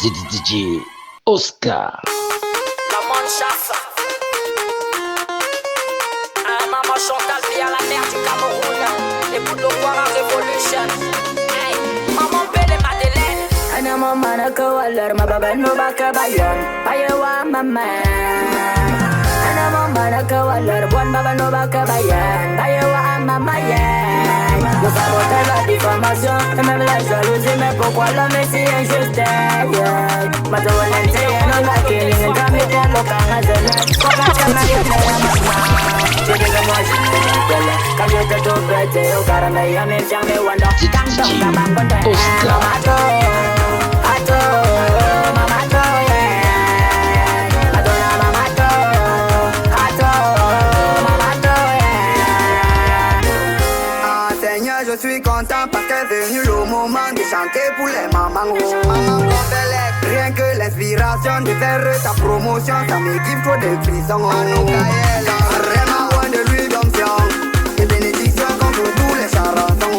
DJ Oscar. Maman chasse. Maman Chantal vit à la mer du Cameroun. Écoute le voir en révolution. Hey, maman belle et Madeleine. Ana mama na kawalar mababa no baka bayon. Payewa mama. Ana mama na kawalar buan baba no baka bayan. Payewa mama yeah. Nous sabotons la diffamation et même la jalousie. Mais pourquoi l'homme est si injuste? Yeah. Mato walente no la killing and come here and look at us. Pourquoi ma mama? Je dis que moi je suis belle. Quand je te trouve bête, au carame ya me llame wanda. Gang dong da bang bonde. Mato, ato, mamato yeah. Madonna mamato, ato, mamato yeah. Ah Seigneur, je suis content parce qu'est venu le moment de chanter pour les mamans. Maman rien que l'inspiration de faire ta promotion, ça m'équipe trop de frissons. Vraiment loin de lui d'onction et bénédiction contre tous les charlatans.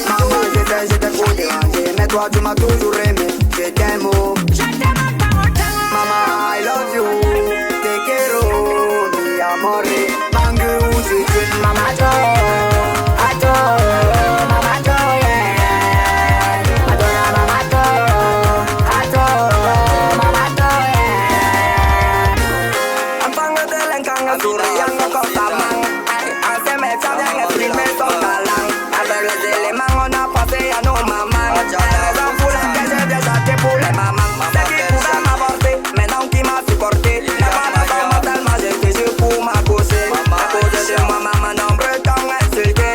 Maman, je t'ai trop dérangé, mais toi tu m'as toujours aimé. Je t'aime, oh. Maman, I love you. Te quiero, mi amore. Mangue ou si tu Mamato, ato, mamato yeah. Madonna mamato, ato, mamato yeah. Ampang de l'encang, souriant comme ta main. En se mettant bien exprimer son talent. Avec les éléments, on a pensé à nos mamans. Raison pour laquelle j'ai bien chanté pour les mamans. C'est qui pouvait m'avorter, maintenant qui m'a supporté. La maman tombe tellement, j'ai fait jeu pour m'accoser. À cause de moi, maman, nombreux t'ont insulté.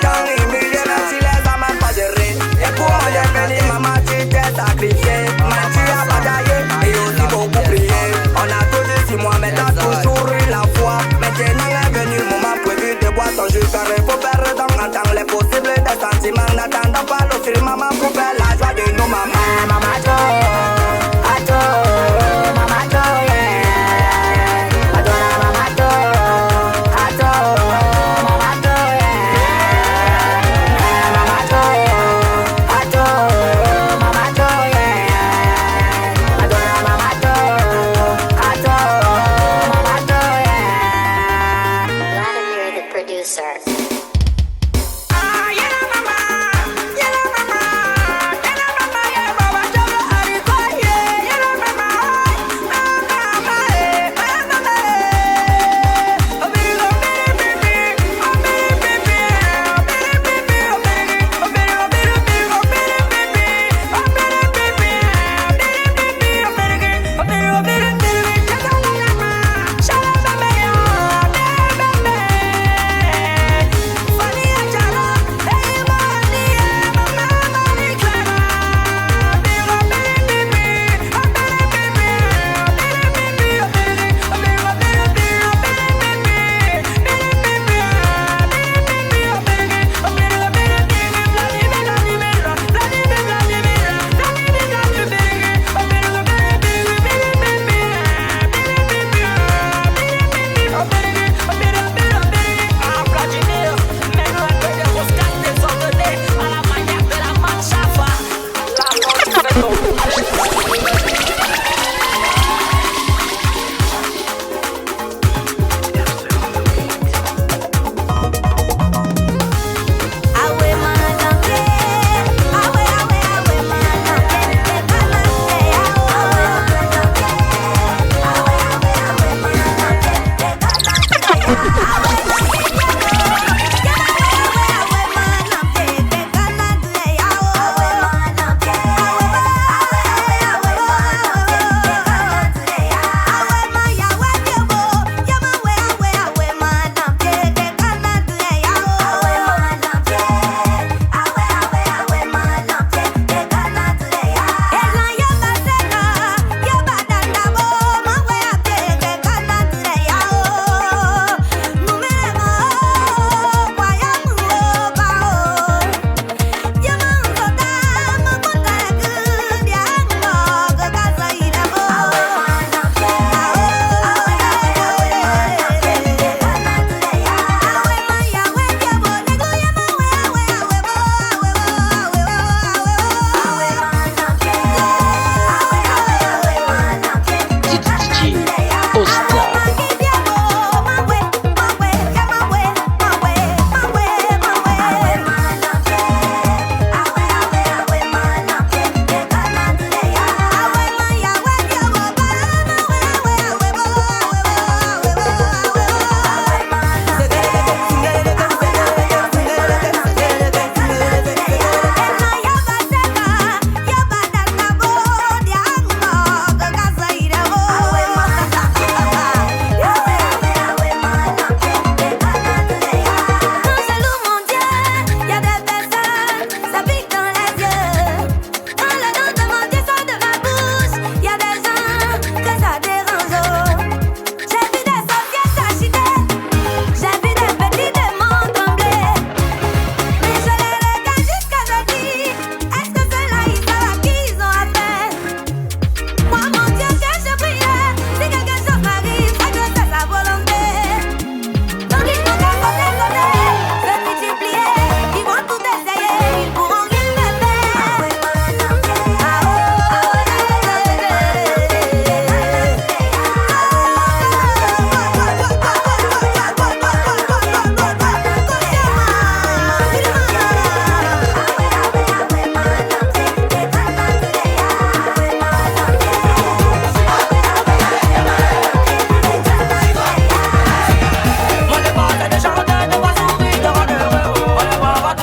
T'ont humilié, même si les hommes n'ont pas géré. Et pour moi, j'ai fini, maman, tu t'es sacrifié. Mais tu as bataillé et aussi beaucoup prié. On a tout dit sur moi, mais t'as toujours eu la foi. Maintenant est venu le moment prévu de boire ton jus. Car il faut faire dans un temps les possibles des sentiments. N'attendant pas le film.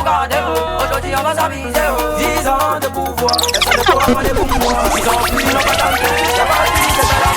garder. Aujourd'hui on va s'amuser. 10 ans de pouvoir, personne ne pourra prendre pour moi. Ils ont fui, ils n'ont pas tenté. Y'a pas de vie, c'est pas la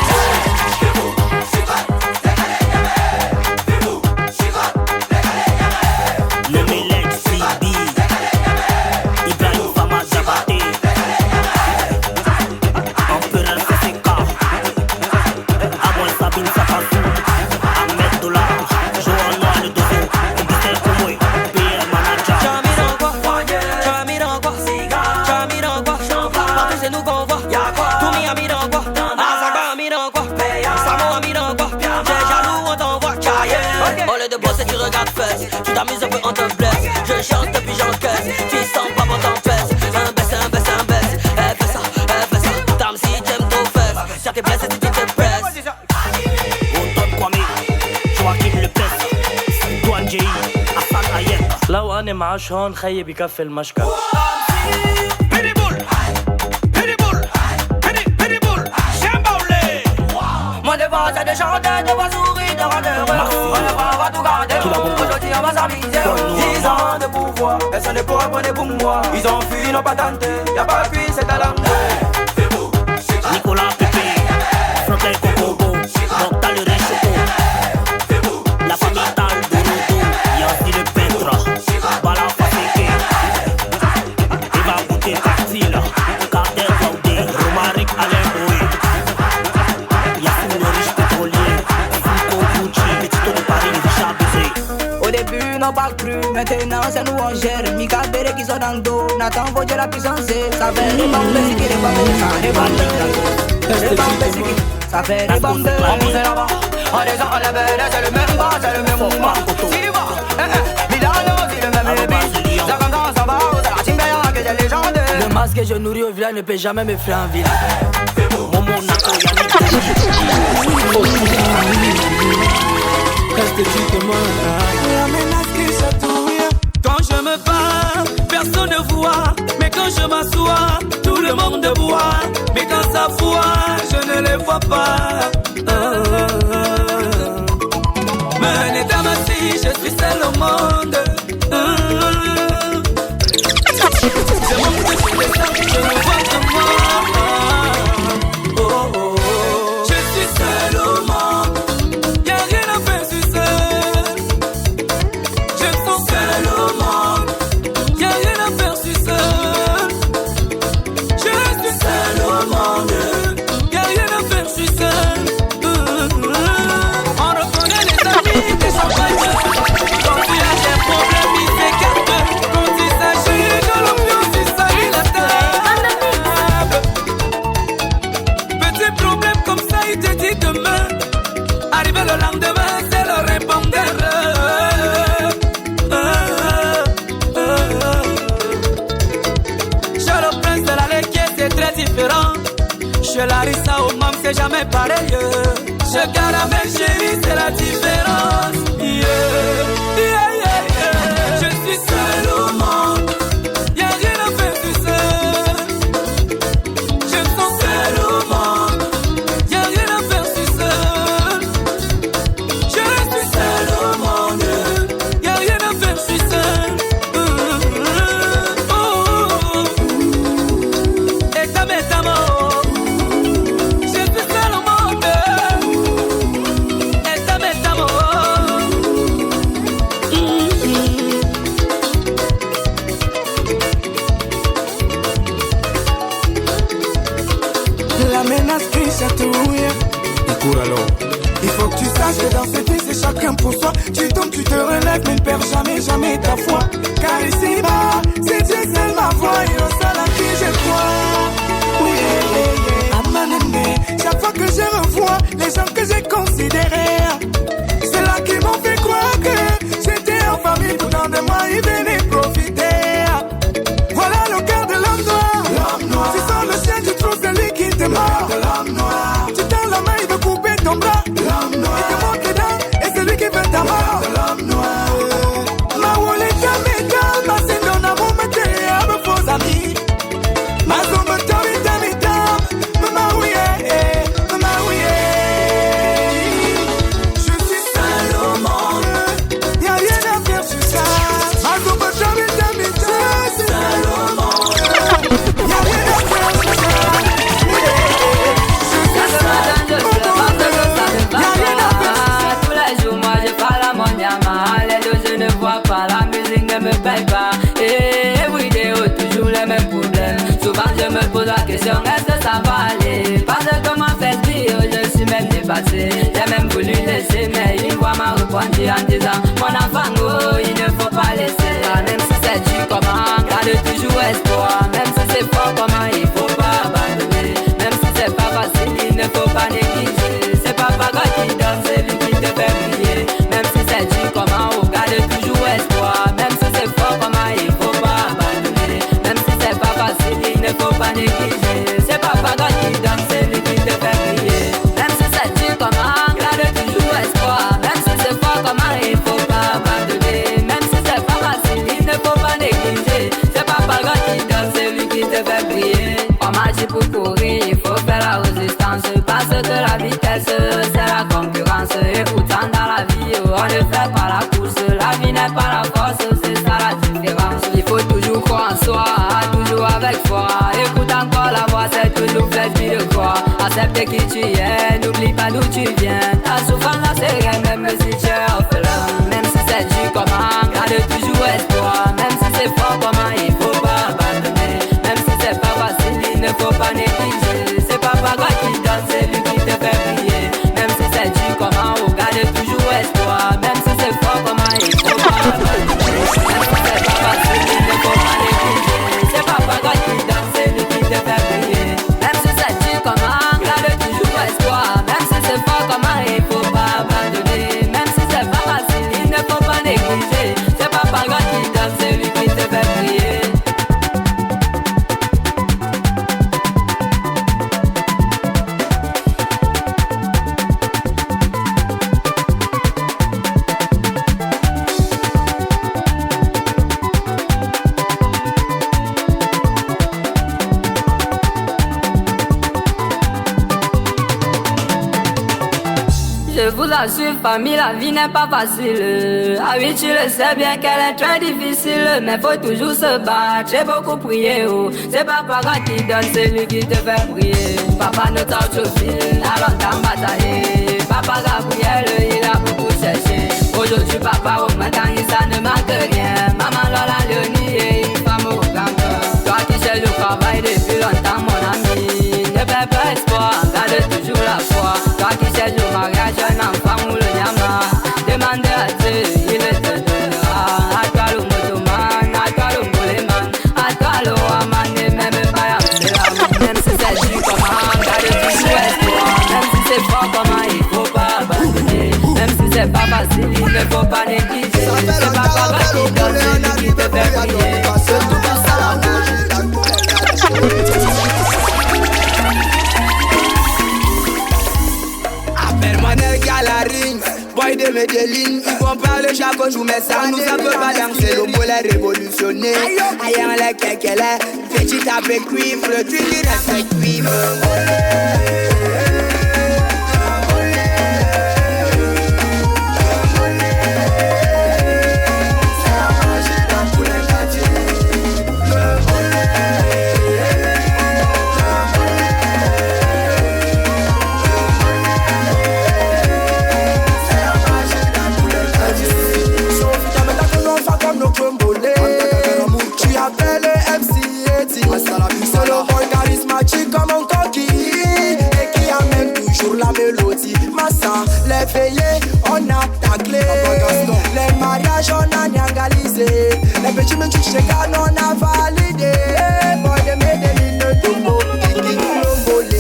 tu t'amuses un peu, on te blesse. Je chante puis j'encaisse. Tu sens pas bon t'empêche. Un baisse, un baisse, un baisse. Elle fait ça. Tam si j'aime ton fesse. Si t'es blessé, si tu te presses. Antoine Kwame, Joachim Le Pes, Douane J.I, Hassan Ayek. لو أنا معاش هون خيي بكفي المشكل. Mon devoir c'est de chanter, de voir sourire, de rendre heureux. On va tout garder. Aujourd'hui on va s'amuser. 10 ans de pouvoir, personne ne pourra prendre pour moi. Ils ont fui, ils n'ont pas tenté. Y'a pas de fui, c'est à l'âme. Nicolas Pépé, Frotel Kokobo, Mokhtar le Réchoco, la famille Tal de Rodo, Yancy le peintre, Bala Faseke, Eva Bouté Tactile, Carter Vaudé, Romaric Alain Boé, Yassine le riche pétrolier, Foucault Gucci, Petito de Paris, Richard Bezé. Au début, n'en parle plus, maintenant c'est nous on gère. Mika Bere qui sont dans le dos, Nathan Vaudé la puissance. Ça fait des bombes, c'est qui les bombes, ça des bombes. Ça fait des bombes, on pousse là-bas. On descend, on lève, c'est le même bas, c'est le même mouvement. Si tu vois, Milano, c'est le mêmeébit. Ça comme ça va, c'est la Timbaya que j'ai légendaire. Le masque que je nourris au village ne peut jamais me faire en ville. Momo Nako Yannick. Qu'est-ce que tu demandes? Quand je me bats, personne ne voit. Mais quand je m'assois, tout le monde voit. Mais quand ça foire, je ne les vois pas. Mais étant assis, je suis seul au monde. Je m'en fous de tout ça, je ne vois que moi. Je suis seul au monde. Y'a rien à faire, je suis seul. Je me sens seul au monde. Y'a rien à faire, je suis seul. Je suis seul au monde. Y'a rien à faire, je suis seul. On reconnaît les amis des champagnes. Quand il y a des problèmes, ils s'écartent. Quand il s'agit de l'ambiance, ils salissent la table. Petit problème comme ça, il te dit demain. Arrivé le lendemain, c'est le répondeur. Je le prince de la Léquier, c'est très différent. Je Larissa au mam, c'est jamais pareil. Je caramel chérie, c'est la différence. Je suis seul au monde. Y'a rien à faire, je suis seul. Je me sens seul au monde. Y'a rien à faire, je suis seul. Je suis seul au monde. Y'a rien à faire, je suis seul. Je suis seul au monde. La menace qui chatouille. Il faut que tu saches que dans cette vie c'est chacun pour soi. Tu tombes, tu te relèves, mais ne perds jamais, jamais ta foi. Car ici-bas, c'est Dieu seul ma voix. Et au seul à qui je crois. Oui, Amanene, chaque fois que je revois les gens que j'ai considérés, c'est là qui m'ont fait croire que j'étais en famille. Pourtant de moi, ils venaient profiter. Voilà le cœur de l'homme noir. Tu sens le chien du trou, celui qui te mord. Tu tends la main, il veut couper ton bras. Il te montre les dents, et celui qui veut ta mort. Ma woleta mega, ma sendona moumete, à me faux amis. Ma zombe torita mita, me maouye, me maouye. Je suis seul au monde, y'a rien à faire sur ça. Ma zombe question, est-ce que ça va aller? Parce que comment faire dire, je suis même dépassé. J'ai même voulu laisser, mais une voix m'a répondu en disant mon enfant, oh, il ne faut pas laisser. Même si c'est dur comment, garde toujours espoir. Même si c'est fort comment, il faut pas abandonner. Même si c'est pas facile, il ne faut pas négliger. C'est Papa God qui donne, c'est lui qui te fait briller. Même si c'est dur comment, oh, garde toujours espoir. Même si c'est fort comment, il faut pas abandonner. Même si c'est pas facile, il ne faut pas négliger. C'est Papa God qui donne, c'est lui qui te fait briller. Même si c'est dur comment, garde toujours espoir. Même si c'est fort comment, il faut pas abandonner. Même si c'est pas facile, il ne faut pas négliger. C'est Papa God qui donne, c'est lui qui te fait briller. On m'a dit pour courir, il faut faire la résistance. Parce que la vitesse, c'est la concurrence. Et pourtant dans la vie, on ne fait pas la course. La vie n'est pas la force, c'est ça la différence. Il faut toujours croire en soi, toujours avec foi. Écoute encore la voix, c'est toujours fait de croire. Accepte qui tu es, n'oublie pas d'où tu viens. Ta souffrance, c'est rien, même si tu es orphelin. Même si c'est dur comment, garde toujours espoir. Même si c'est fort comment, il faut pas abandonner. Même si c'est pas facile, il ne faut pas négliger. C'est Papa God qui donne, c'est lui qui te fait briller. Même si c'est dur comment, oh, garde toujours espoir. Même si c'est fort comment, il faut pas abandonner. Même si c'est pas facile, il ne faut pas négliger. C'est Papa God qui donne, c'est lui qui te fait briller. Même si c'est dur comment, garde toujours espoir. Même si c'est fort comment, il faut pas abandonner. Même si c'est pas facile, il ne faut pas négliger. C'est Papa God qui donne, c'est lui qui te fait briller. Je vous assure, famille, la vie n'est pas facile. Ah oui, tu le sais bien qu'elle est très difficile. Mais faut toujours se battre, j'ai beaucoup prié. Oh. C'est Papa God qui donne, c'est lui qui te fait prier. Papa ne t'autophile, a longtemps bataillé. Papa Gabriel, il a beaucoup cherché. Aujourd'hui, papa, au matin, ça ne manque rien. Maman Lola Léonie et une femme au camp. Toi qui cherches le travail depuis longtemps, mon ami. Ne perds pas espoir, garde toujours la foi. Toi qui cherches le mariage, un enfant ou le nyama. Demande à Dieu, il te donnera. À toi le motoman, à toi le moleman, à toi le waman et même pas à même si c'est dur comment, garde toujours espoir. Même si c'est fort comment, il faut pas abandonner. Même si c'est pas facile, il ne faut pas négliger. C'est pas papa qui donne, c'est lui qui te fait briller. Appelle-moi Nelga la ring, boy de Medellin. Ils vont parler chaque jour, mais ça nous a peu balancer. Le mot est révolutionné. Aïe, on l'a qu'elle est. Petit avec cuivre, le truc qui reste cuivre. Tu appelles MC solo boy charismatique comme un coquille et qui amène toujours la mélodie. Massa, les veillées, on a taclé. Les mariages, on a nyangalisé. Les petits menus chez Gan, on a validé. Boy de Medellin, le Togo, Kiki, Lombolé.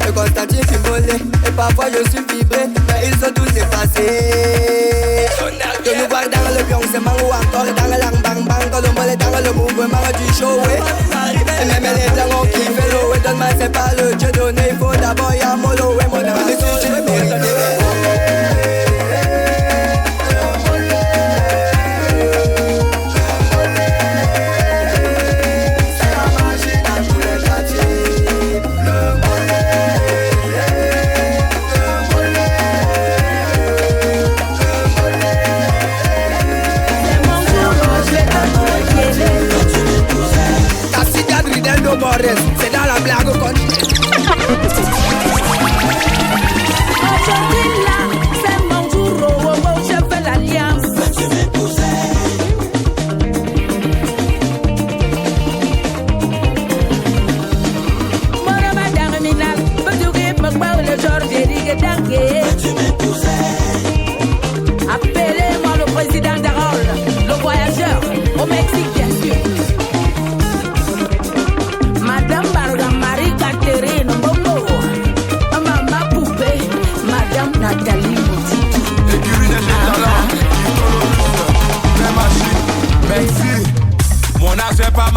Le Constantine qui volait. Et parfois je suis vibré, mais ils sont tous effacés. De nous voir dans le bioncement ou encore dans le lang bang bang. Quand le mollet dans le mouvement du show. Et même les blancs qui fait l'eau. Et donne-moi c'est pas le Dieu donné. Il faut d'abord y avoir l'eau et mon âme. Et si tu mérites.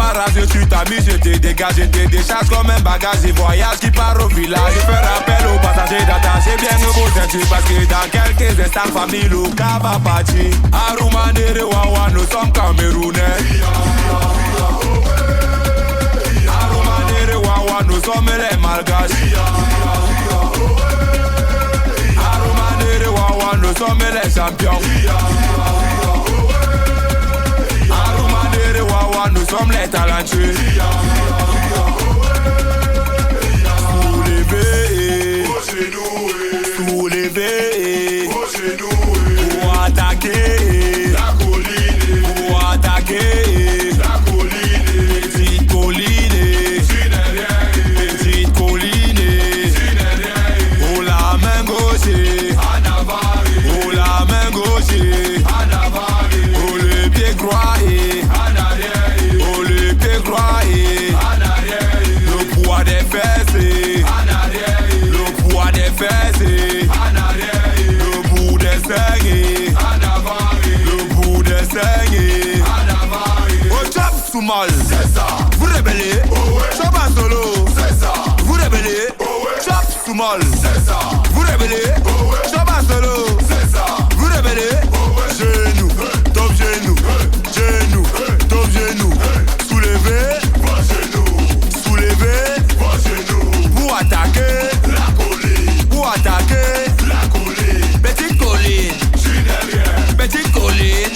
débarrassé, tu t'as mis, je t'ai dégagé, t'es décharge comme un bagage et voyage qui part au village. Je fais rappel aux passagers d'attacher bien le beau ceinture parce que dans quelques instants, famille Luka va partir. Aroumane Wawa, nous sommes Camerounais. Aroumane Wawa, nous sommes les Malgaches. Aroumane Wawa, nous sommes les champions. Aroumane Wawa, nous sommes les talentueux. Soulever, pour attaquer la colline, pour attaquer la colline, petite colline, petite colline, oh la main gauche, oh la main gauche, oh le pied croisé, oh le pied croisé, le poids des fesses, le poids des fesses. Le bout des saignées, le bout des saignées. Au chop sous mal, vous rébellez, chop en solo, vous rébellez, chop sous mal, vous rébellez, chop en solo, vous rébellez, genou, top genou, genou, top genou, soulevez, soulevez, pour attaquer, pour attaquer. Petite colline, petite colline,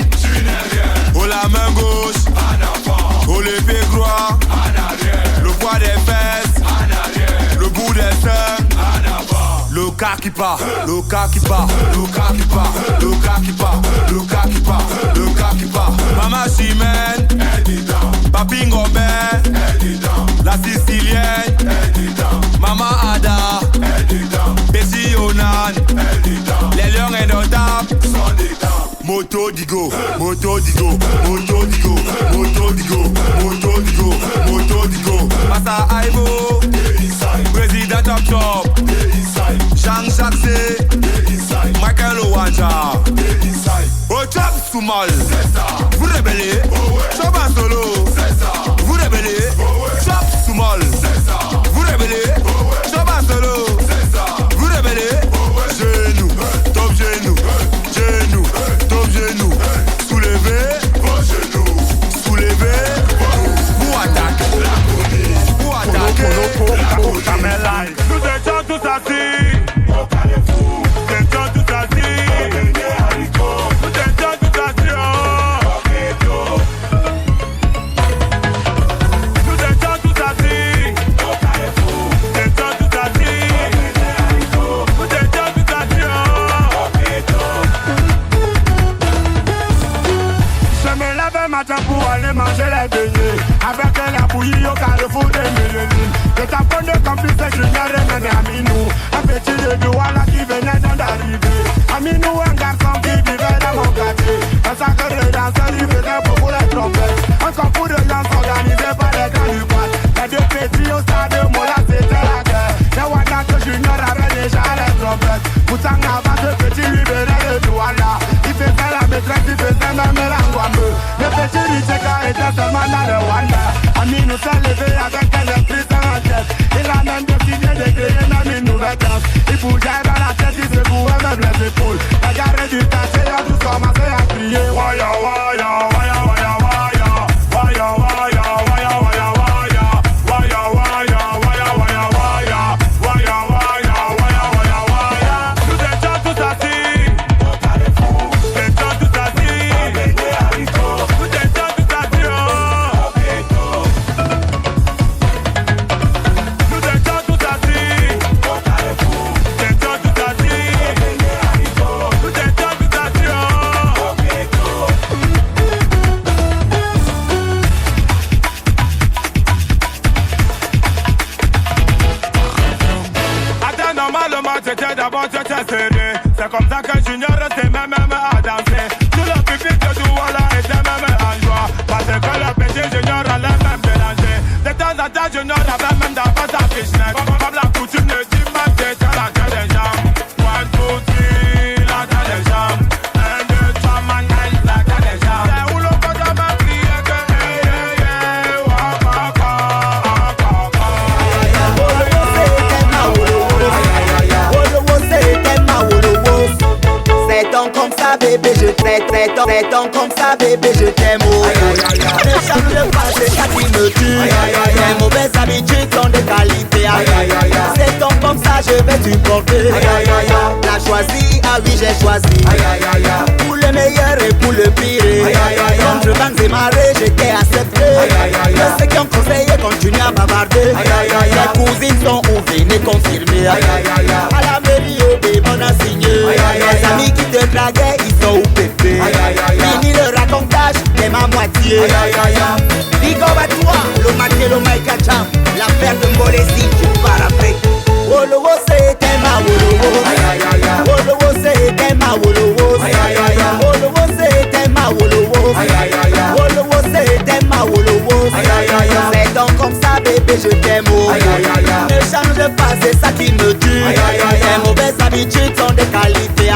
oh la main gauche, oh le pied droit, le poids des fesses, le bout des seins, le cas qui part, le cas qui part, le cas qui part, le cas qui part, le cas qui part, le cas qui part. Maman Chimène, Papi Ngobert, la Sicilienne, Maman Ada, Bessie Onan, les lions indomptables. Moto Digo, Moto Digo, Moto Digo, Moto Digo, Moto Digo, Moto Digo. Massa Aibo, Président Top Top, Jean Jackson, Michael Owanja. Au Chop Soumal, vous rébellez, Chop en solo, vous rébellez, Chop Soumal, vous rébellez, Chop en solo, vous rébellez, genou, top genou, genou, top genou, soulevez, soulevez, pour attaquer, pour attaquer. Nous étions tous assis, nous étions tous assis, nous étions tous assis, nous étions tous assis, nous étions tous assis, nous étions tous assis. Je me lève un matin pour aller manger les beignets avec la bouillie au carrefour des milléniums. Je t'apprends de complice, je n'ai même Aminou, un petit de Douala qui venait d'arriver. Aminou, un garçon qui vivait dans mon quartier. Un sacre de danseur, il faisait beaucoup les trompettes. Un concours de danse organisé par les gars du quad. Les deux petits au stade de Mola, c'était la guerre. Les Ouadanto Junior avaient déjà les trompettes. Poussant avant ce petit libéral de Douala. Il faisait la maîtresse, il faisait même la guambe. Le petit Richeka était seulement dans le Wanda. Aminou s'est levé avec un esprit sans la tête. Il a même décidé de créer une nouvelle danse. Il bougeait dans la tête, il se bourrait même les épaules. La garde du quartier a tous commencé à crier. Waya, waya, waya, waya, waya. Waya, waya, waya, waya, waya. Waya, waya, waya, waya, waya. Waya, waya, waya, waya, waya. Nous étions tous assis. Nous étions tous assis. Nous étions tous assis. Nous étions tous assis. c'était d'abord je t'ai serré. C'est comme ça que Junior restait même à danser. Tout le public de Douala était même en joie, parce que le petit Junior allait même mélanger. De temps en temps Junior avait même d'abord sa fishnet. Comme la coutume ne dit pas, c'était la tête des jambes. One, two, three, la tête des jambes. 1, 2, 3, man, la tête des jambes. C'est où l'on peut jamais crier que hey, hey, hey, wow, donc comme ça bébé je t'aime, donc comme ça bébé je t'aime. Ne change pas, c'est ça qui me tue. Les mauvaises habitudes sont des qualités. C'est donc comme ça je vais supporter. L'as choisi, ah oui j'ai choisi. Pour le meilleur et pour le pire. Comme je banque démarrer, je t'ai accepté. Ceux qui ont conseillé continuent à bavarder. Les cousines sont où venez confirmer. À la mairie, des bonnes à signer. Les amis qui te draguaient, ils sont où pépé. Fini le racontage, t'es ma moitié. Big up à toi, le Matelo Maïka Cham. L'affaire de Mbolesi, tu pars après. Wolowo c'est tema wolowo. Wolowo c'est tema wolowo. Wolowo c'est tema wolowo. Wolowo c'est tema wolowo. C'est donc comme ça bébé je t'aime. Ne change pas, c'est ça qui me tue. Les mauvaises habitudes sont des qualités.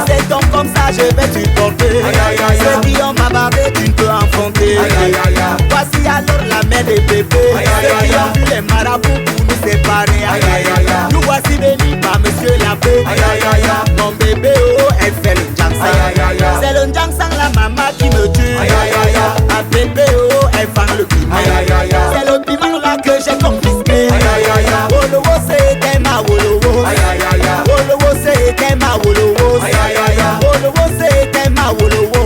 C'est donc comme ça je vais supporter. Ceux qui ont bavardé tu ne peux affronter. Voici alors la mère des bébés. Ceux qui ont vu les marabouts pour nous séparer. Nous voici bénis par monsieur l'abbé. Mon bébé oh elle fait le jangsang. C'est le jangsang la maman qui me tue. Un bébé oh elle fang le piment. C'est le piment là que j'ai confisqué. Wolowo c'est tema wolowo. Wolowo c'est tema wolowo. Wolowo c'est tema wolowo.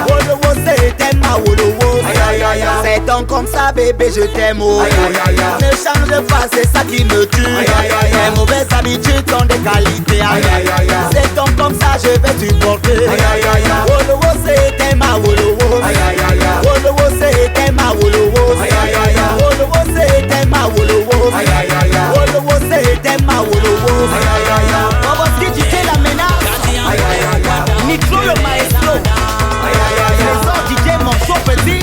Wolowo c'est tema wolowo. C'est donc comme ça bébé je t'aime. Ne change pas, c'est ça qui me tue. Les mauvaises habitudes sont des qualités. C'est donc comme ça je vais supporter. Wolowo c'est tema wolowo. Wolowo c'est tema wolowo. Wolowo c'est tema wolowo. Wolowo c'est tema wolowo. Boboski tu sais la menace. Nitro le maestro. Les autres DJ mon chaud petit.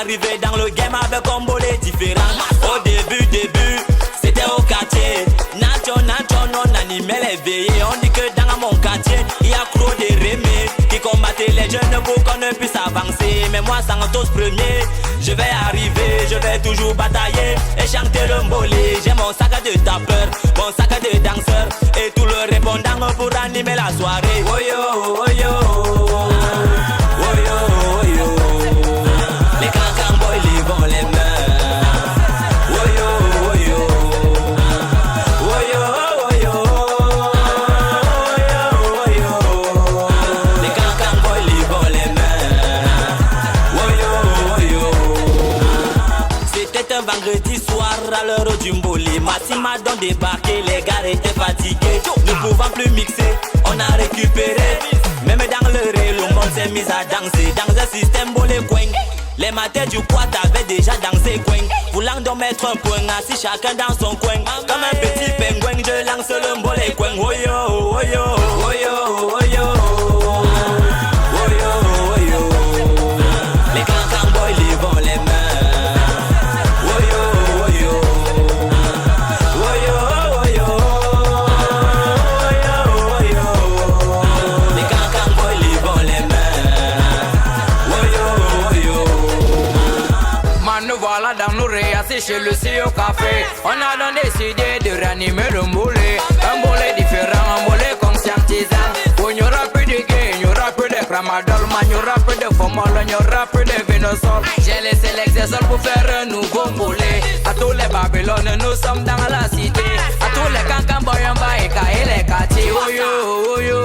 Arrivé dans le game avec combo les différents. Au début, c'était au quartier. Nacho, non animé les veillés. On dit que dans mon quartier, il y a trop de rémés qui combattaient les jeunes pour qu'on ne puisse avancer. Mais moi, sans tous premier, je vais arriver, je vais toujours batailler et chanter le mbolé. J'ai mon sac de tapeur, mon sac de danseur et tout le répondant pour animer la soirée. Oh yo, oh yo. Vendredi soir à l'heure du mbolé, Massima donc débarqué, les gars étaient fatigués. Ne pouvant plus mixer, on a récupéré. Même dans le ré, le monde s'est mis à danser. Dans un système bolé coin, les matins du quad avaient déjà dansé coin. Voulant donc mettre un point, assis chacun dans son coin. Comme un petit pingouin, je lance le mbolé coin. Oh yo, oh yo, oh yo, oh yo. Oh yo, oh yo. Les cancans boys lèvent les mains. Dans nos assis chez le CEO Café, on a donc décidé de réanimer le mbolé. Un mbolé différent, un mbolé conscientisant. Où il n'y aura plus de gay, il n'y aura plus de tramadol, il n'y aura plus de formol, il n'y aura plus de vénosol. J'ai laissé l'exercice pour faire un nouveau mbolé. À tous les Babylones, nous sommes dans la cité. À tous les cancans, boyamba et les quartiers. Oh yo, oh yo.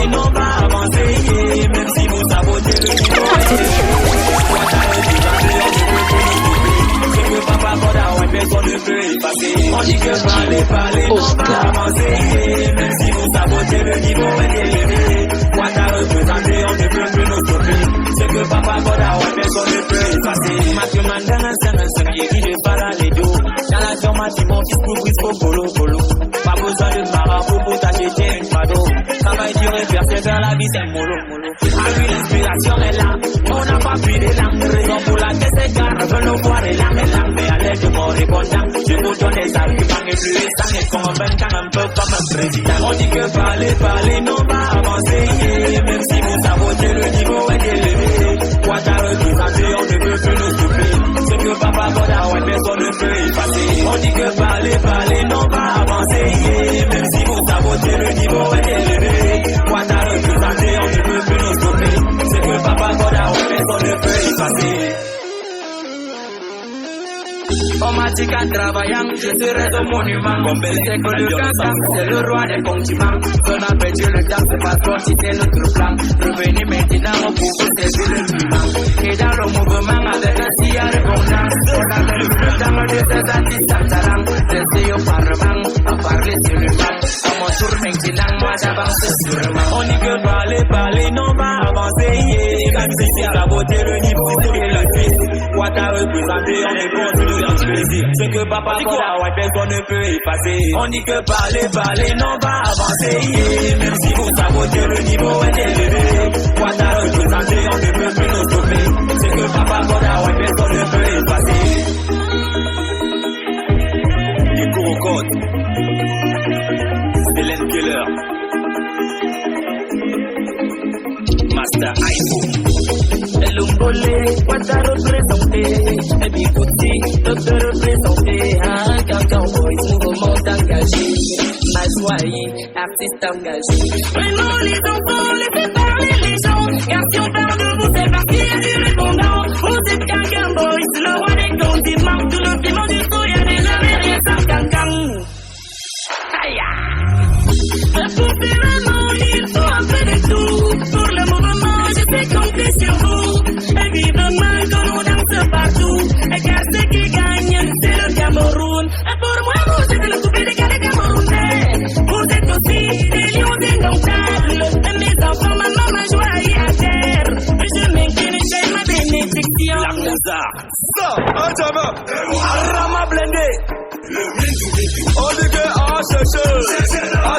parler, non va avancer. Même si vous sabotez le niveau. C'est que papa Goda, ouais, personne ne peut y passer. On dit que parler, non va avancer. Même si vous sabotez le niveau est élevé. Quoi t'as représenté, on ne peut plus nous stopper. C'est que papa Goda, ouais, personne ne peut y passer. Mathieu Mandana, c'est un sérieux qui je parle à l'édo. Dans la formation, mon fils pour prise pour polo. Pas besoin de marabout pour t'acheter une pado. Travail dur et persévère, la vie c'est mollo. A vu l'inspiration est là, on n'a pas pris des larmes. Raison pour laquelle ces gars veulent nous voir les larmes. Mais à l'aide de mon répondant, je vous donne des arguments et plus récents et convaincants un peu comme un président. On dit que parler, non va avancer. Même si vous sabotez, le niveau est élevé. Quoi t'as représenté, on ne peut plus nous souffler. C'est que papa Goda, ouais, personne ne peut y passer. On dit que parler, non va avancer. Même si vous sabotez, le niveau est élevé. Quoi t'as représenté, on ne peut plus nous stopper. C'est que papa Goda, ouais, personne ne peut y passer. On m'a dit qu'en travaillant, je serai au monument. C'est que le cancer, c'est le roi des compliments. On a perdu le temps, c'est pas trop si c'est notre plan. Revenez maintenant, on peut saisir le piment. Et dans le mouvement, avec un si à répondance, on avait le plus temps de ces artistes sans talent. Restez au parlement, à parler sur le banc. À mon tour maintenant, moi j'avance sûrement. On dit que parler, non va avancer. Même si c'est à la beauté, le niveau, c'est la suite. Quoi t'as représenté, on est bon, c'est que papa Goda, ouais, personne ne peut y passer. On dit que parler, non va avancer. Même si vous sabotez, le niveau est élevé. Quoi t'as représenté, on ne peut plus nous stopper. C'est que papa Goda, ouais, personne ne peut y passer. Les Kourokotes, Hélène Keller, Master iPhone. L'ongolé, quoi t'as représenté? Et puis Kouti, te représenter. Cancan Boys, mouvement engagé. Majoie, artiste engagé. Vraiment les enfants, laissez parler les gens. Car si on parle de vous, c'est parti du répondant. Vous êtes Cancan Boys, le roi des condiments. Tout le piment du tout, y'a déjà rien sans Cancan. Aïe! Pour faire un monde, il faut un peu de tout. Pour le mouvement, je sais compter sur vous. Évidemment, qu'on nous danse partout. Et car ceux qui gagnent, c'est le Cameroun. Et pour moi, vous êtes le coupé des gars des Camerounais. Vous êtes aussi des lions indomptables. Et mes enfants, maman, ma joie est à terre. Et je m'incline, j'ai ma bénédiction. La Mozart. Ça, un jama. Arama blindé. On dit que à chercher, à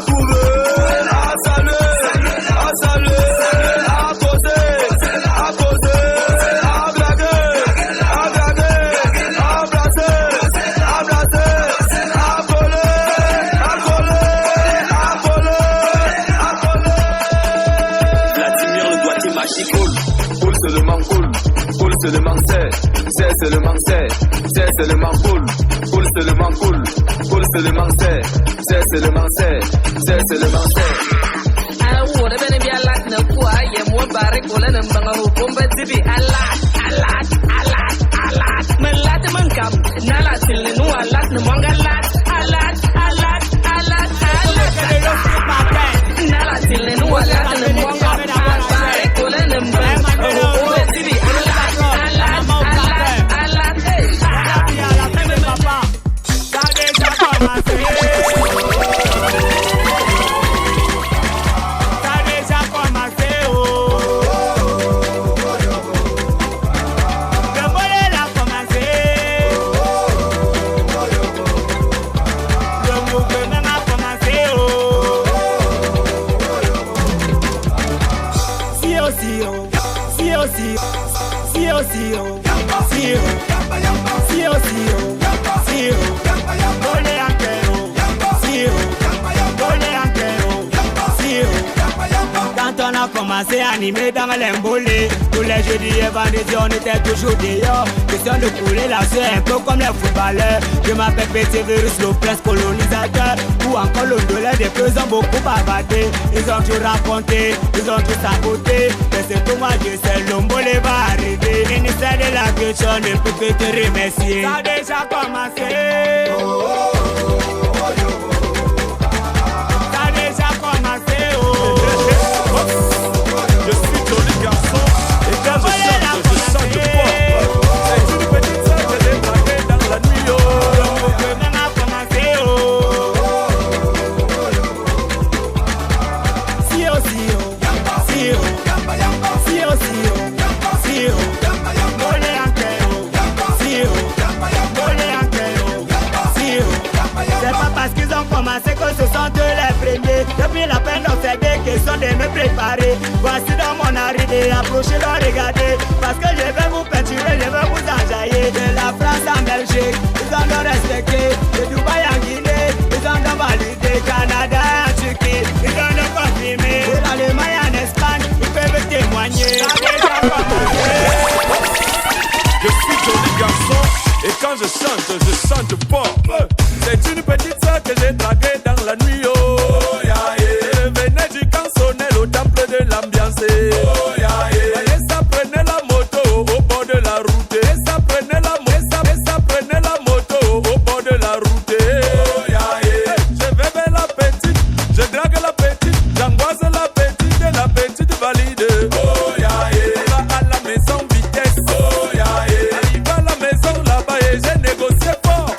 couver, à saluer, à causer, à blaguer, à blaser, à coller. Vladimir le doigté magique, cool seulement cool seulement c'est seulement c'est seulement cool seulement seulement c'est seulement I would have been a lot no poor, yeah, more barrack, and Bango, Bomba Tibi, a lot. Man, come, Nala till the new a lot, no manga lot, a lot. Nala till the new a lot, and the manga, barrack, and Bango, Tibi, a lot, Quand on a commencé à animer dans l'embolé, tous les jeudis et vendredis on était toujours dehors. Question de couler la sueur un peu comme les footballeurs. Je m'appelle Petit Virus, le prince colonisateur. Ou encore le dollar des peu ont beaucoup bavardé. Ils ont tout raconté, ils ont tout saboté. Mais c'est pour moi que c'est l'ombolé va arriver. c'est de la question, ne peux que te remercier. Ça a déjà commencé. Ça a déjà commencé. Je suis joli garçon et quand je chante fort. C'est une petite sœur que j'ai draguée dans la nuit. C'est pas parce qu'ils ont commencé que ce sont eux les premiers. Depuis la peine, on fait des questions de me préparer. Voici dans mon arrivée, approchez, le regardez. Parce que je vais vous peinturer, je vais vous enjailler. De la France en Belgique, ils en ont respecté. De Dubaï en Guinée, ils en ont validé. Canada en Turquie, ils en ont confirmé. De l'Allemagne en Espagne, ils peuvent témoigner. Je suis joli garçon et quand je chante fort. C'est une petite sœur que j'ai draguée dans la nuit. Oh, yeah, yeah. Elle venait du cansonnel au temple de l'ambiance. Oh, yeah, yeah. Et ça prenait la moto au bord de la route. Et ça prenait la moto au bord de la route. Oh, yeah, yeah. Je vais vers la petite, je drague la petite, j'angoisse la petite et la petite valide. Oh, yeah, yeah. On va à la maison vitesse. Oh, yeah, yeah. Arrive à la maison là-bas et j'ai négocié fort.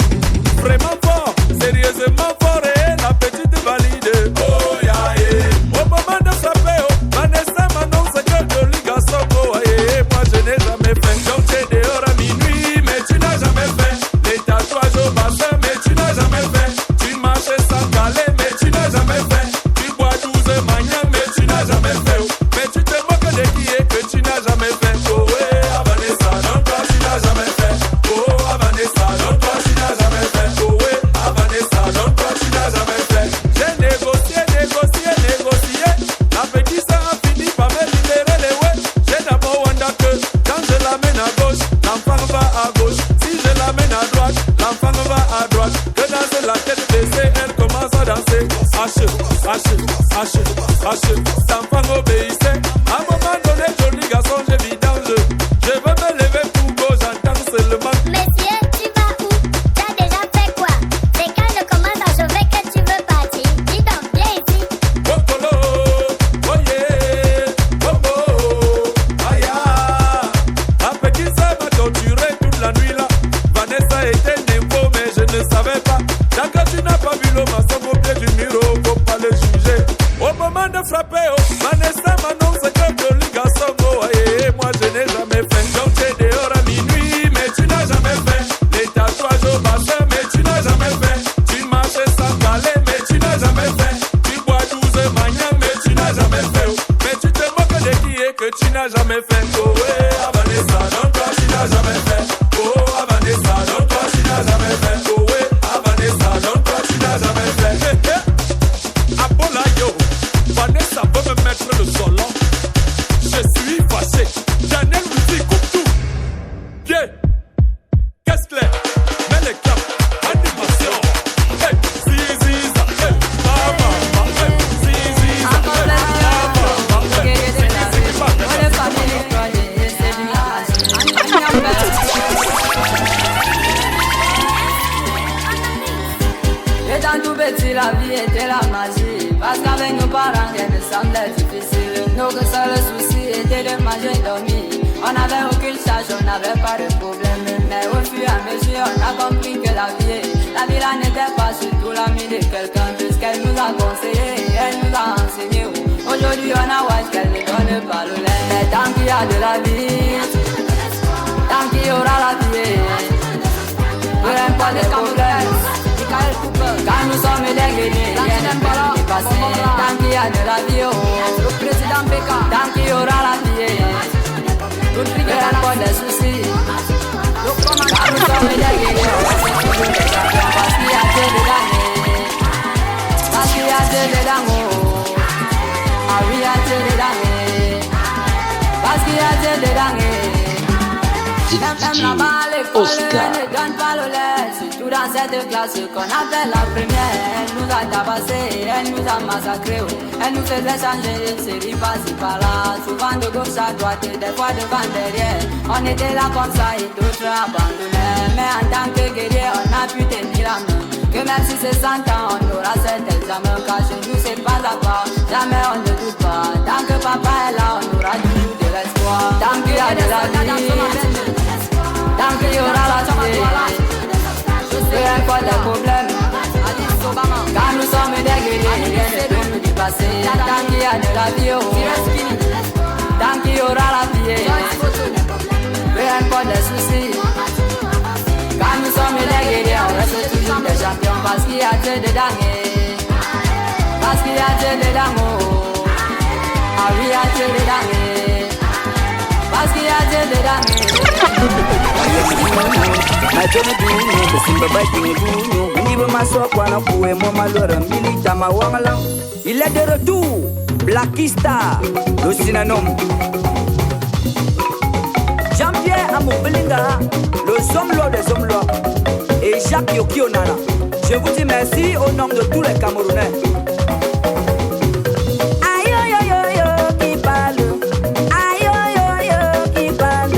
Vraiment fort, sérieusement fort et la petite valide. Oh yeah yeah. Au moment de frapper, Vanessa m'annonce que joli garçon. Oh yeah, moi je n'ai jamais fait. Donc t'es dehors à minuit, mais tu n'as jamais fait. Les tatouages au bassin, mais tu n'as jamais fait. Tu marches sans caler, mais tu n'as jamais fait. Tu bois 12 manières, mais tu n'as jamais fait. Mais tu te moques de qui est que tu n'as jamais fait. Oh yeah, Vanessa, non toi tu n'as jamais fait. Oh Vanessa, non toi tu n'as jamais fait. Non, toi tu n'as jamais fait. J'ai négocié. La petite sœur a fini par me libérer les ouais. J'ai d'abord wonder que quand je l'amène à gauche, l'enfant va à gauche. Si je l'amène à droite, l'enfant va à droite. Que dans la tête baissée, elle commence à danser. H. L'enfant obéissait. À un moment donné, joli garçon, je vidange. Je veux me lever pour go, j'entends seulement. Monsieur, tu vas où? T'as déjà fait quoi? C'est quand je commence à chauffer que tu veux partir. Dis donc, viens ici. Bokolo, oh yeah, bobo, aya. La petite sœur m'a torturé toute la nuit là. Vanessa était négo, mais je ne savais pas. Tant que tu n'as pas vu le maçon au pied du mur, faut pas le juger. Au moment de frapper, Vanessa m'annonce que joli garçon, oh yeah, moi je n'ai jamais fait. Donc t'es dehors à minuit, mais tu n'as jamais fait. Les tatouages au bassin, mais tu n'as jamais fait. Tu marches sans caler, mais tu n'as jamais fait. Tu bois 12 manières, mais tu n'as jamais fait. Mais tu te moques de qui est que tu n'as jamais fait. Oh yeah, Vanessa, non toi tu n'as jamais fait. Oh Vanessa, non toi tu n'as jamais fait. Oh yeah, Vanessa, non toi tu n'as jamais fait. Abola yo, Vanessa veut me mettre le solon. Je suis fâché. Daniel Rudy coupe tout. Bien. Qu'est-ce que mets les claps. Animation. Hey, ziziza. Hey, baba. Hey, ziziza. Hey, Étant tout petit, la vie était la magie. Parce qu'avec nos parents, rien ne semblait difficile. Notre seul souci était de manger et dormir. On n'avait aucune charge, on n'avait pas de problème. Mais au fur et à mesure, on a compris que la vie là n'était pas surtout l'ami de quelqu'un. Puisqu'elle nous a conseillé, elle nous a enseigné. Aujourd'hui, on a watch qu'elle ne donne pas le lait. Mais tant qu'il y a de la vie, tant qu'il y aura la vie, peu importe les problèmes. Quand nous sommes des guerriers, rien ne peut nous dépasser. Tant qu'il y a de la vie, le président Beka. Tant qu'il y aura la vie, peu importe les soucis. Quand nous sommes des guerriers, parce qu'il y a Dieu dedans. Parce qu'il y a Dieu dedans. Ah oui, il y a Dieu dedans. Parce qu'il y a Dieu dedans. Même là-bas à l'école, elle ne donne pas le lait. Surtout dans cette classe qu'on appelle la première. Elle nous a tabassé, elle nous a massacré. Elle nous faisait changer de série par-ci par-là. Souvent de gauche à droite et des fois devant derrière. On était là comme ça et d'autres abandonnés. Mais en tant que guerrier, on a pu tenir la main. Que même si c'est 100 ans, on aura cet examen. Car chez nous c'est pas à part, jamais on ne doute pas. Tant que papa est là, on aura toujours de l'espoir. Tant qu'il y a de la vie, tant qu'il y aura la vie, peu importe les problèmes. Quand nous sommes des guerriers, rien ne peut nous dépasser. Tant qu'il y a de la vie, tant qu'il y aura la vie, peu importe les soucis. Quand nous sommes des guerriers, on reste toujours des champions. Parce qu'il y a Dieu dedans, parce qu'il y a Dieu dedans, ah oui, il y a Dieu dedans, parce qu'il y a Dieu dedans. Il est de retour, Blackista, le synonyme. Jean-Pierre Amoubelinga, le somme-lord des hommes-lords, et Jacques Yoki Onana. Je vous dis merci au nom de tous les Camerounais. Aïe aïe aïe aïe qui parle, aïe aïe aïe aïe qui parle.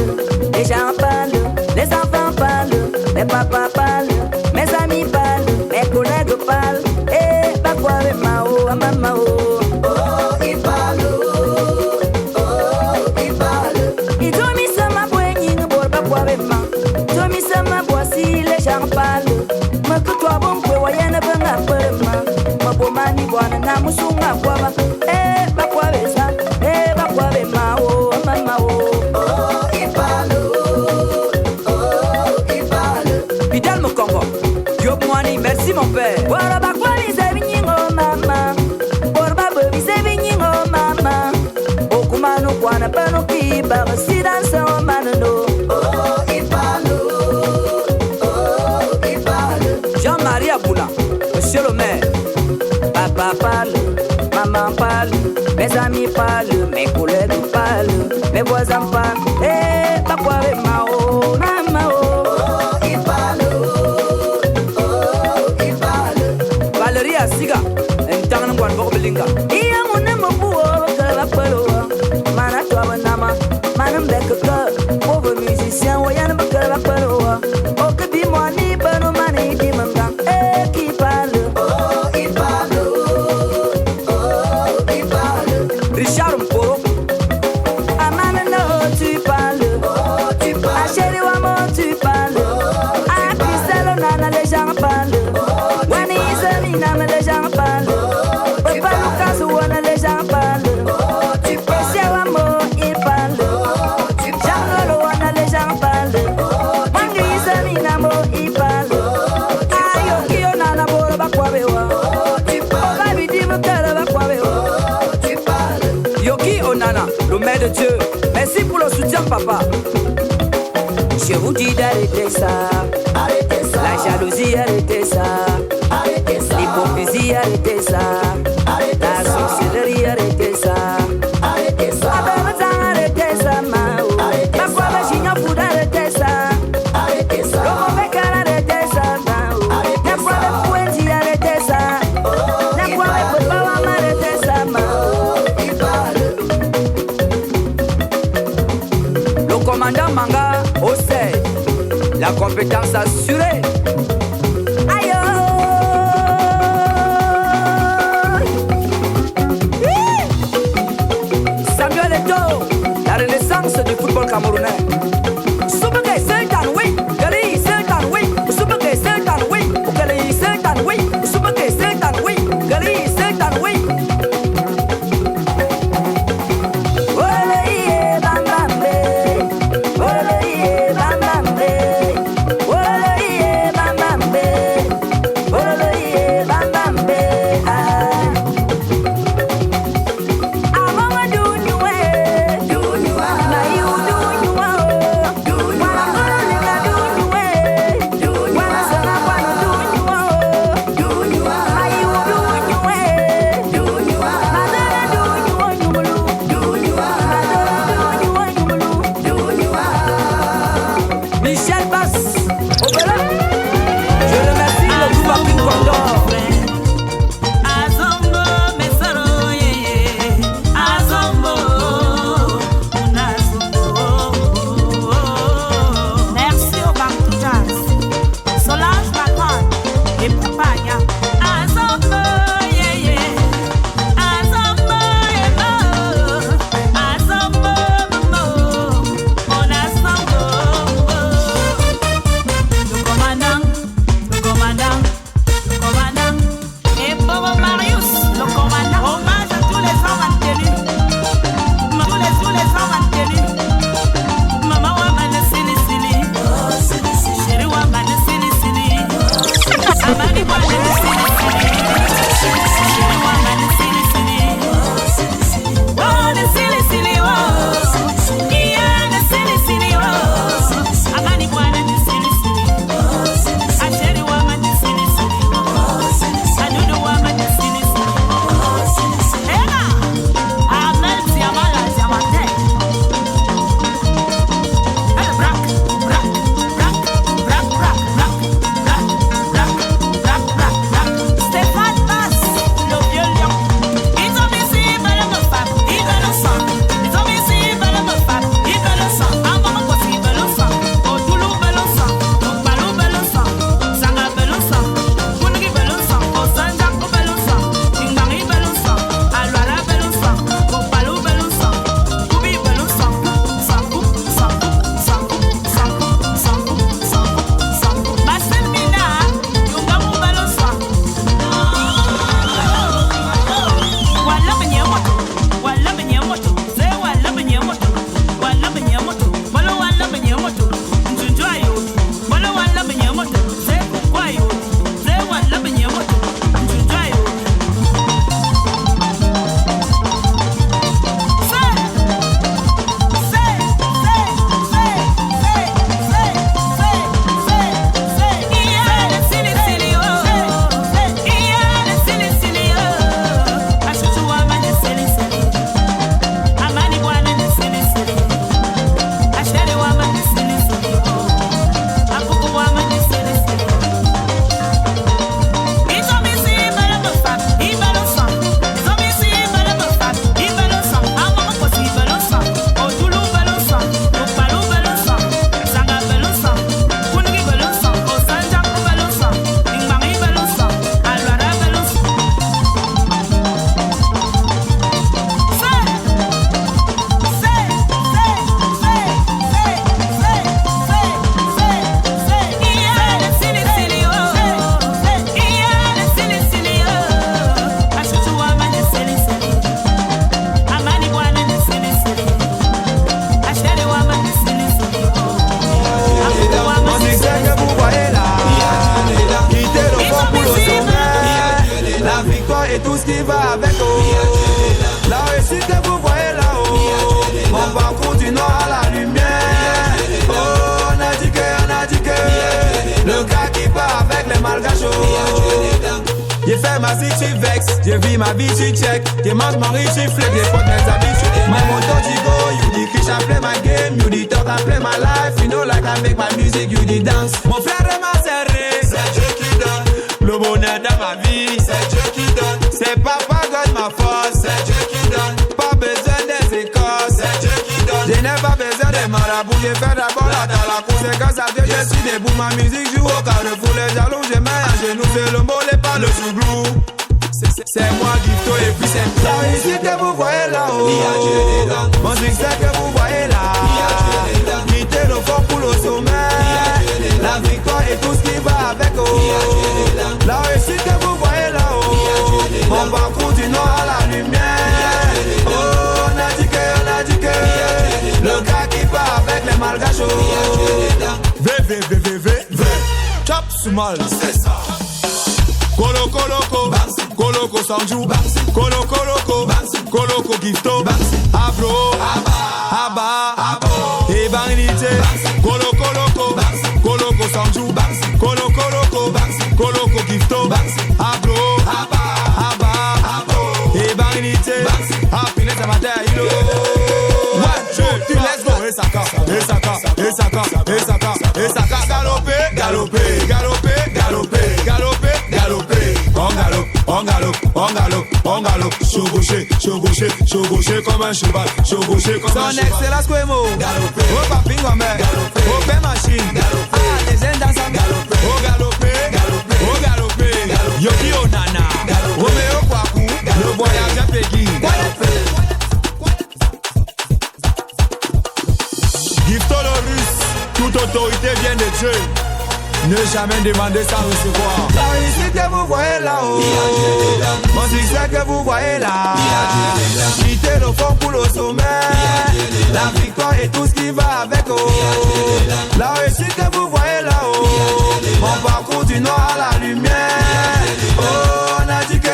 Les gens parlent, les enfants parlent, les papas parlent, mes amis parlent, mes collègues parlent. Eh, pas quoi avec Mao, Mao. Oh, il parle. Les gens parlent, mais que toi bon que voyez ne peut pas ma bomani boana na musunga kwa eh ba kwa besa eh ba kwa be mao mama oh il parle Bidal me convo yo mwani merci mon père voilà ba kwa ni zevingo mama por ba be zevingo mama okumano kwa na pano ki ba sidan so manano oh il parle. Jean-Marie Aboula, monsieur le maire. Papa parle, maman parle, mes amis parlent, mes collègues parlent, mes voisins parlent. Eh, papa avec Mao, maman oh, il parle, il parle. Valérie Asiga, un temps de boire Bobelinga. Il y a mon amour pour que la peloua. Mana toi nama, manam bec pauvre musicien, voyant que la peloua. Oh que dis-moi ni pano mani di manga. Eh qui parle, oh il parle, oh il parle. Richard Mporo, Amana no tu parles, oh tu parles. Chérie Wamo tu parles, ah Christelle Nana les gens parlent, Wani Selina mais les gens parlent, Papa Lucas Wana les gens parlent, tu parles. Chez Wamo il parle, Jean Lolo Wana les gens parlent, Wangi Selina mo il parle, Ayo Kio Nana Boro Bakwabewa, tu parles. Oba Bidi Mokere Bakwabewa, tu parles. Yoki Onana, le maire de Dieu, merci pour le soutien papa. Je vous dis d'arrêter ça, arrêtez ça. La jalousie, arrêtez ça, arrêtez ça. L'hypocrisie, arrêtez ça, arrêtez ça. La sorcellerie, arrêtez ça, arrêtez ça. Arrêtez ça, Mao. Parfois, la chignon fout, arrêtez ça, arrêtez ça. Le mauvais cœur, arrêtez ça, Mao. La fois le poésie, arrêtez ça. La fois le papa, arrêtez ça, Mao. Il parle. Le commandant Manga, au seuil, la compétence assurée. Aïe! Samuel Eto'o, la renaissance du football camerounais. Soubeke Sultan, oui, Gali Sultan, oui, Soubeke Sultan, oui, Gali Sultan, oui, Soubeke Sultan, oui, Gali Sultan, oui. Olé, bam bam bé, olé, bam bam bé, olé, bam bam bé, olé, bam bam bé. Ah, mama do you way, na you do you way. ma si tu vexes. Je vis ma vie, tu check. Tes manques, mon riche, tu flex. Les potes, mes habitudes. My moto, tu go. You the fish, I play my game. You the talk, I play my life. You know, like I make my music, you the dance. Mon frère est ma serré, c'est Dieu qui donne. Le bonheur dans ma vie, c'est Dieu qui donne. C'est papa God ma force, c'est Dieu qui donne. Pas besoin des écoles, c'est Dieu qui donne. Je n'ai pas besoin des marabouts, je fais d'abord là dans la conséquence à Dieu, je suis debout, ma musique joue au carrefour, les jaloux, je mets à genoux, c'est le mot, les pas le sous-glou. C'est moi Gifto et puis c'est la réussite que vous voyez là-haut. Mon succès que vous voyez là. Quitter le fort pour le sommet. La victoire et tout ce qui va avec eux. La réussite que vous voyez là-haut. Mon parcours du nord à la lumière. Oh, on a dit que le gars qui part avec les malgachos. V. Chop Sumal. C'est ça. Koloko Sanju, Koloko Gifto, Abro, Abba, Ebanite, Koloko Sanju, Koloko Gifto, Abro, Abba, Ebanite, Happiness Amateur, you know. 1, 2, 3, let's go. Esaka, galope. Chaud gaucher comme un cheval. Son excellence Quemo. Au paping en mer. Au pain machine. Ah, les jeunes dansent en galopé. Au galopé. Yogi Onana. Romeo Kwaku. Le voyage à Peggy. Gifto le russe. Toute autorité vient de Dieu. Ne jamais demander sans recevoir. La réussite que vous voyez là-haut. Mon succès que vous voyez là. Quitter le fond pour le sommet. La victoire et tout ce qui va avec eux. La réussite que vous voyez là-haut. Mon parcours du nord à la lumière. Oh, on a dit que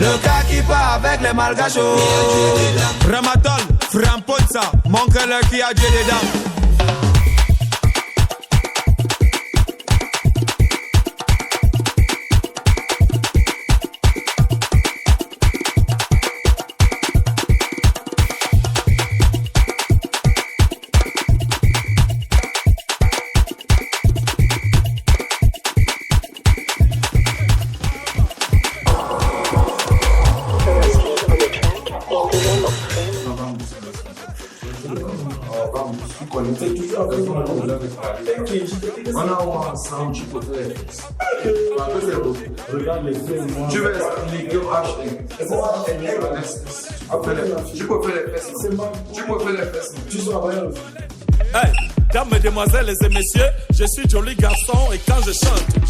le gars qui part avec les malgachos. Ramatol, Framponza, mon cœur qui a Dieu dedans. Tu peux faire les fesses. Tu seras rien. Hey, dames, mesdemoiselles et messieurs, je suis joli garçon et quand je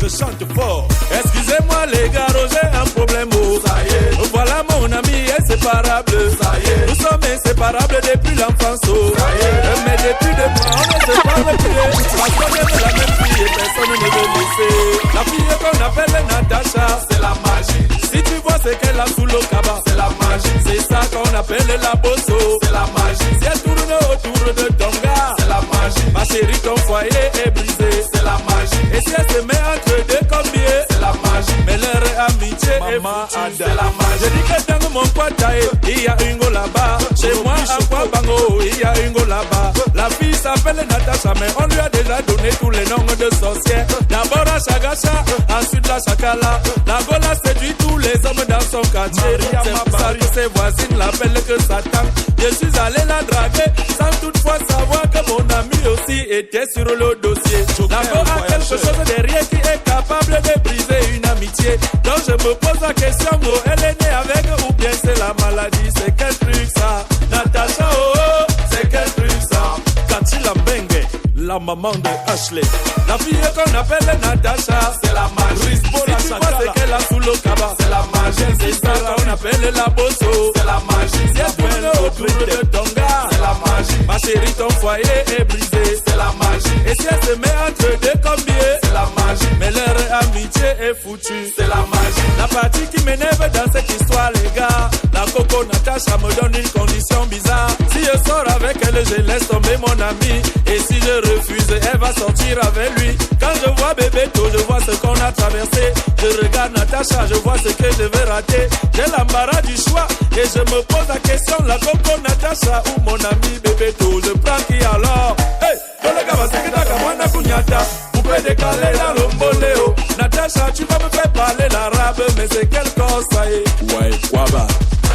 chante fort. Excusez-moi les gars, j'ai un problème. Oh, ça y est. Voilà mon ami inséparable. Ça y est. Nous sommes inséparables depuis l'enfance. Oh, ça y est. Mais depuis deux mois, on ne se parle plus. Parce qu'on aime la même fille et personne ne veut laisser. La fille qu'on appelle Natacha, c'est la magie. Si tu vois ce qu'elle a sous le cabas, c'est la magie. C'est ça qu'on appelle la bosso, c'est la magie. Si elle tourne autour de ton gars, c'est la magie. Ma chérie, ton foyer est brisé, c'est la magie. Et si elle se met entre deux colliers, c'est la magie. Mais leur amitié est foutue, c'est la magie. Je dis que dans mon poitaille, il y a une go là-bas. Chez moi, à Kwabango, il y a une go là-bas. La fille s'appelle Natacha, mais on lui a déjà donné tous les noms de sorcières. D'abord à Chagacha, ensuite la Chakala. La Gola séduit tous les hommes dans son quartier. C'est pour ça que ses voisines l'appellent que Satan. Je suis allé la draguer, sans toutefois savoir que mon ami aussi était sur le dossier. D'abord à quelque chose derrière qui est capable de briser une amitié. Donc je me pose la question, oh, elle est née avec ou bien c'est la maladie? C'est quel truc ça? Natacha, oh, c'est quel truc ça? Kachila Bengue, la maman de Ashley. La fille qu'on appelle Natacha, c'est la magie. Si tu vois ce qu'elle a sous le cabas, c'est la magie. C'est ça qu'on appelle la bosso, c'est la magie. Si elle tourne autour de ton gars, c'est la magie. Ma chérie, ton foyer est brisé, c'est la magie. Et si elle se met entre deux combiers, c'est la magie. Mais leur amitié est foutue, c'est la magie. La partie qui m'énerve dans cette histoire, les gars, la Coco Natacha me donne une condition bizarre. Si je sors avec elle, je laisse tomber mon ami. Et si je refuse, elle va sortir avec lui. Quand je vois Bébéto, je vois ce qu'on a traversé. Je regarde Natacha, je vois ce que je vais rater. J'ai l'embarras du choix et je me pose la question, la coco Natacha ou mon ami Bébéto, je prends qui alors? Hey, Tolega va seketa kamwana kunyata. Vous pouvez décaler dans le mboléo. Natacha, tu vas me faire parler l'arabe, mais c'est quel corps ça y est? Ouais, Waba.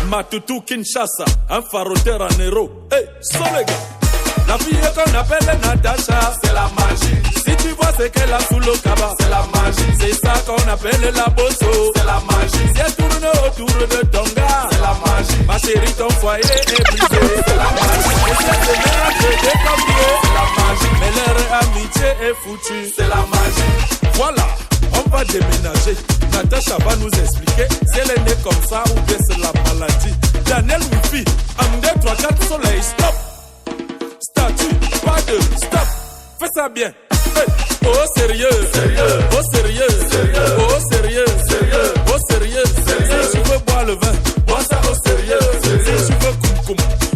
Matutu Kinshasa, un faroteur en héros. Hey, Solega. La fille qu'on appelle Natacha, c'est la magie. Si tu vois ce qu'elle a sous le cabas, c'est la magie. C'est ça qu'on appelle la bosso, c'est la magie. Si elle tourne autour de ton gars, c'est la magie. Ma chérie, ton foyer est brisé, c'est la magie. Et si elle se mélange des copiers, c'est la magie. Mais leur amitié est foutue, c'est la magie. Voilà, on va déménager. Natacha va nous expliquer si elle est née comme ça ou bien c'est la maladie. Daniel Wifi, 1, 2, 3, 4, soleil, stop. Statue, pas de stop, fais ça bien. Hey. Oh sérieux, sérieux, oh sérieux, sérieux, oh sérieux, sérieux, oh sérieux, sérieux. Si tu veux boire le vin, bois ça au sérieux, sérieux. Si tu veux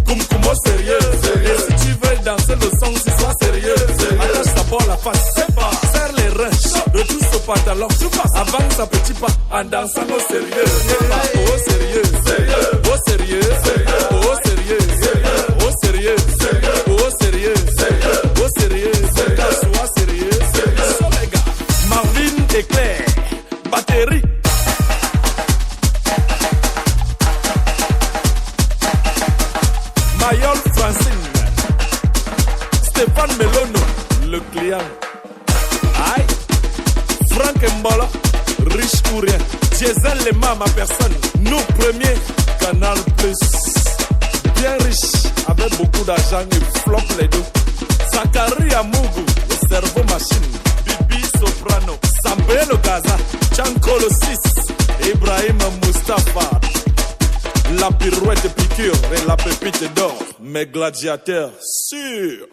koum au sérieux, sérieux. Et si tu veux danser le son, si sois sérieux, sérieux. Attache d'abord la face, c'est pas, serre les reins, retouche au pantalon, avance un petit pas en dansant au sérieux. Oh sérieux, sérieux, oh sérieux, sérieux, oh sérieux, sérieux, oh sérieux, sérieux, oh sérieux, sérieux, oh sérieux, sérieux, sois sérieux, sérieux. So les gars, Marvin Éclair, batterie. Mayol Francine, Stéphane Melono, le client. Aïe, Franck Mbola, riche ou rien. Diesel Lema, ma personne. Nous premiers, Canal Plus. Bien riche, avec beaucoup d'argent et flop les deux. Zachary Amougou, le cerveau machine. Bibi Soprano, Sambé le Gaza, Chanko le 6, Ibrahim Mustafa. La pirouette piqûre et la pépite d'or, mes gladiateurs sûrs.